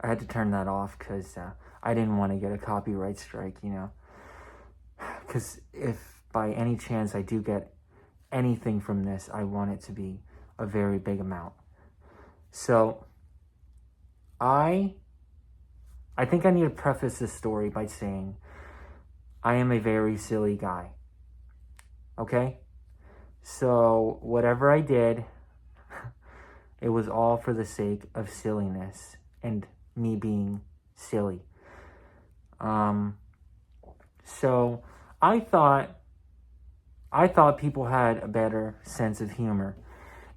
I had to turn that off because I didn't want to get a copyright strike, Because if by any chance I do get anything from this, I want it to be a very big amount. So I think I need to preface this story by saying I am a very silly guy. Okay? So whatever I did, it was all for the sake of silliness and me being silly. So I thought people had a better sense of humor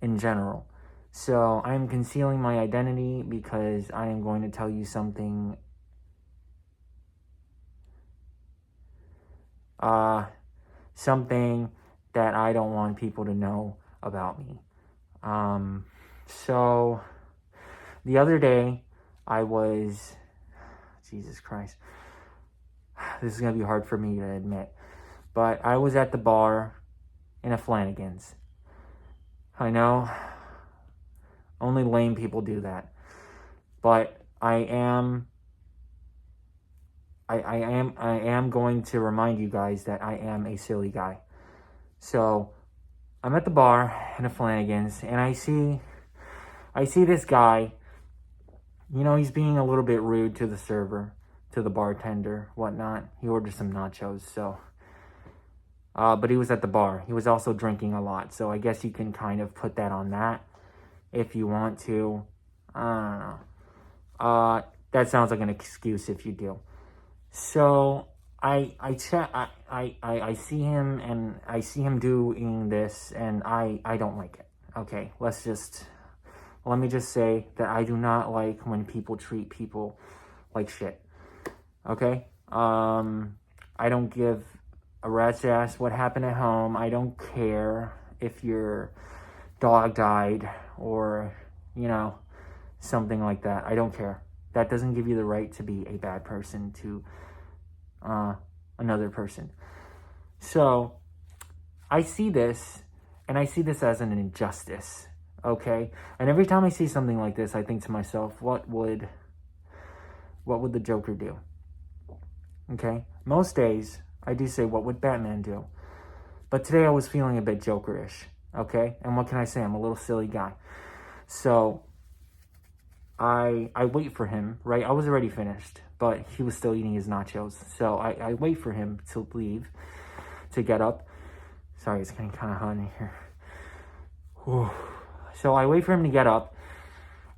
in general. So I am concealing my identity because I am going to tell you something something that I don't want people to know about me. So the other day Jesus Christ, this is going to be hard for me to admit, but I was at the bar in a Flanagan's. I know, only lame people do that, but I am going to remind you guys that I am a silly guy. So I'm at the bar in a Flanagan's, and I see this guy. He's being a little bit rude to the server, to the bartender, whatnot. He ordered some nachos, so. But he was at the bar. He was also drinking a lot, so I guess you can kind of put that on that if you want to. I don't know. That sounds like an excuse if you do. So I see him, and I see him doing this, and I don't like it. Okay, let me just say that I do not like when people treat people like shit. Okay? I don't give a rat's ass what happened at home. I don't care if your dog died or, something like that. I don't care. That doesn't give you the right to be a bad person to another person. So I see this, and I see this as an injustice. Okay? And every time I see something like this, I think to myself, what would the Joker do? Okay? Most days, I do say, what would Batman do? But today I was feeling a bit Jokerish. Okay? And what can I say? I'm a little silly guy. So I wait for him, right? I was already finished, but he was still eating his nachos. So I wait for him to leave, to get up. Sorry, it's getting kind of hot in here. Whew. So I wait for him to get up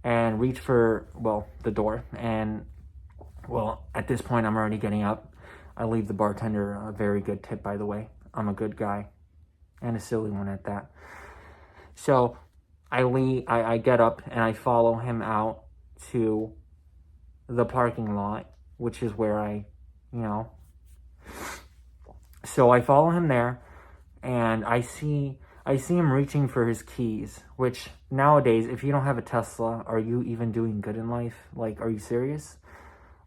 and reach for, the door. And, at this point, I'm already getting up. I leave the bartender a very good tip, by the way. I'm a good guy. And a silly one at that. So I get up and I follow him out to the parking lot, which is where So I follow him there, and I see him reaching for his keys, which nowadays, if you don't have a Tesla, are you even doing good in life? Like, are you serious?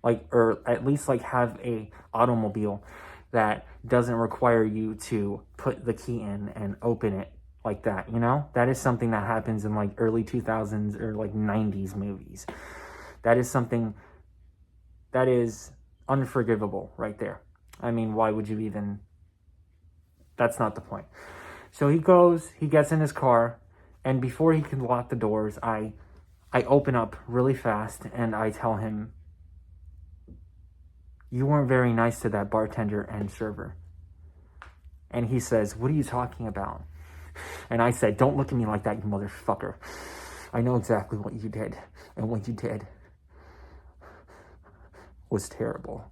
Or at least have a automobile that doesn't require you to put the key in and open it like that, That is something that happens in early 2000s or 90s movies. That is something that is unforgivable right there. I mean, why would you even... That's not the point. So he gets in his car, and before he can lock the doors, I open up really fast, and I tell him, "You weren't very nice to that bartender and server." And he says, "What are you talking about?" And I said, "Don't look at me like that, you motherfucker. I know exactly what you did, and what you did was terrible.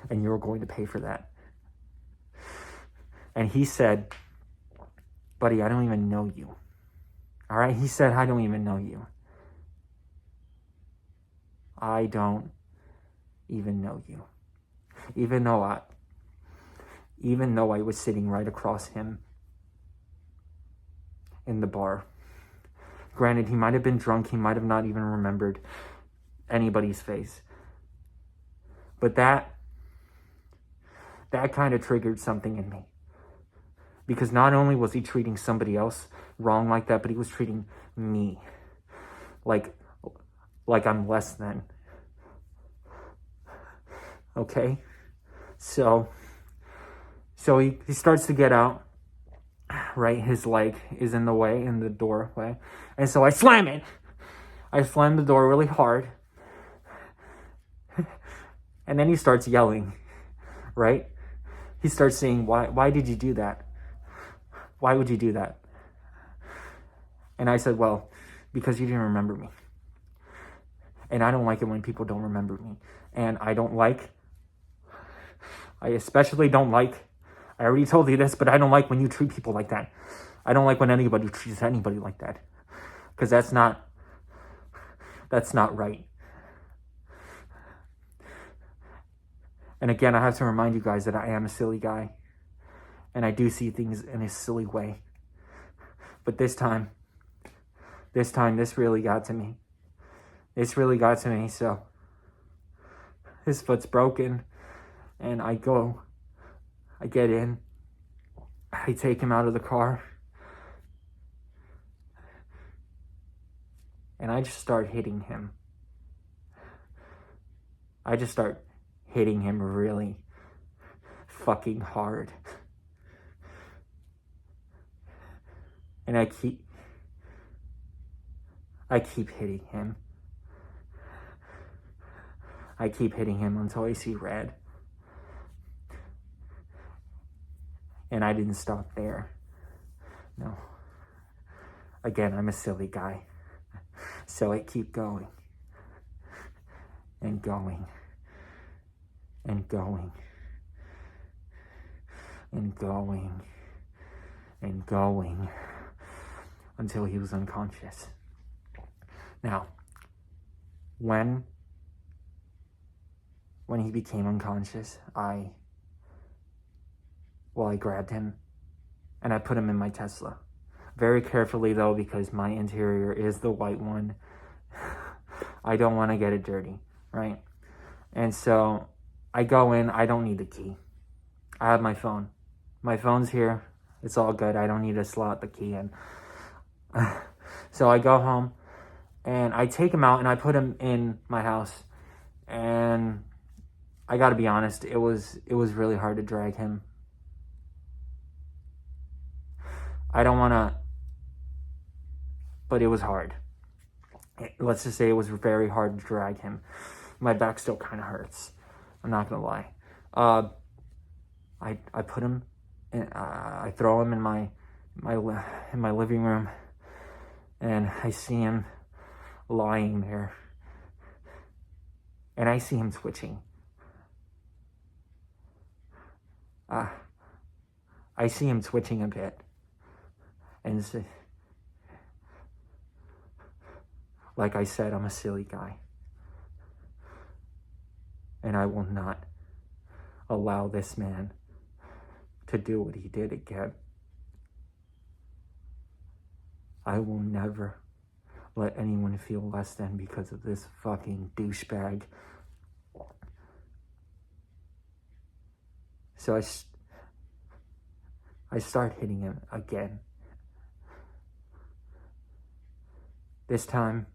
And you're going to pay for that." And he said, "Buddy, I don't even know you." All right? He said, "I don't even know you. I don't even know you." Even though I was sitting right across him in the bar. Granted, he might have been drunk. He might have not even remembered anybody's face. But that kind of triggered something in me. Because not only was he treating somebody else wrong like that, but he was treating me like like I'm less than. Okay? So he starts to get out, right? His leg is in the way, in the doorway. And so I slam it. I slam the door really hard. And then he starts yelling, right? He starts saying, why did you do that? Why would you do that? And I said, well, because you didn't remember me. And I don't like it when people don't remember me. And I especially don't like, I already told you this, but I don't like when you treat people like that. I don't like when anybody treats anybody like that. Because that's not right. And again, I have to remind you guys that I am a silly guy. And I do see things in a silly way. But this time, this really got to me. This really got to me, so his foot's broken, and I get in, I take him out of the car, and I just start hitting him. I just start hitting him really fucking hard. And I keep hitting him. I keep hitting him until I see red. And I didn't stop there. No. Again, I'm a silly guy. So I keep going. And going. And going. And going. And going. Until he was unconscious. Now, when he became unconscious, I grabbed him and I put him in my Tesla. Very carefully though, because my interior is the white one. I don't want to get it dirty, right? And so I go in, I don't need the key. I have my phone. My phone's here. It's all good. I don't need to slot the key in. So I go home and I take him out and I put him in my house. And I gotta be honest, it was really hard to drag him. I don't wanna, but it was hard. Let's just say it was very hard to drag him. My back still kind of hurts. I'm not gonna lie. I put him in, I throw him in my living room, and I see him lying there, and I see him twitching. I see him twitching a bit, and like I said, I'm a silly guy, and I will not allow this man to do what he did again. I will never let anyone feel less than because of this fucking douchebag. So I start hitting him again. This time,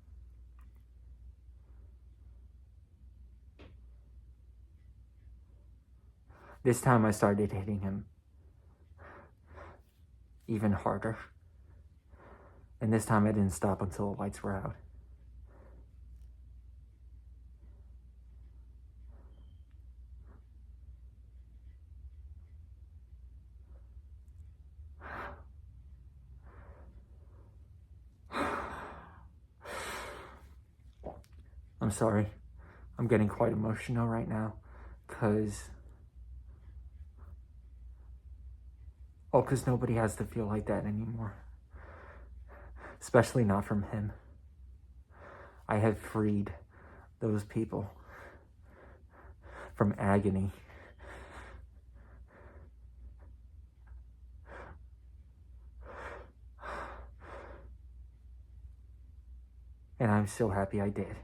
I started hitting him even harder. And this time I didn't stop until the lights were out. I'm sorry. I'm getting quite emotional right now because nobody has to feel like that anymore. Especially not from him. I have freed those people from agony. And I'm so happy I did.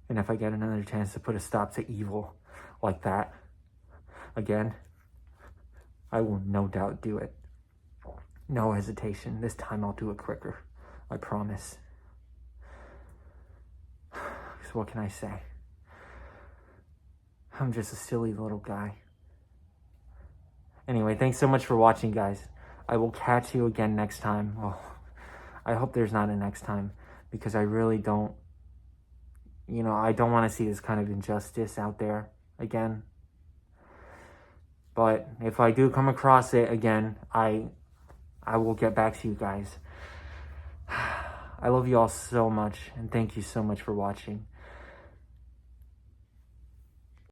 And if I get another chance to put a stop to evil like that again, I will no doubt do it. No hesitation. This time I'll do it quicker. I promise. what can I say? I'm just a silly little guy. Anyway, thanks so much for watching, guys. I will catch you again next time. Well, I hope there's not a next time, because I really don't, I don't want to see this kind of injustice out there again. But if I do come across it again, I will get back to you guys. I love you all so much, and thank you so much for watching.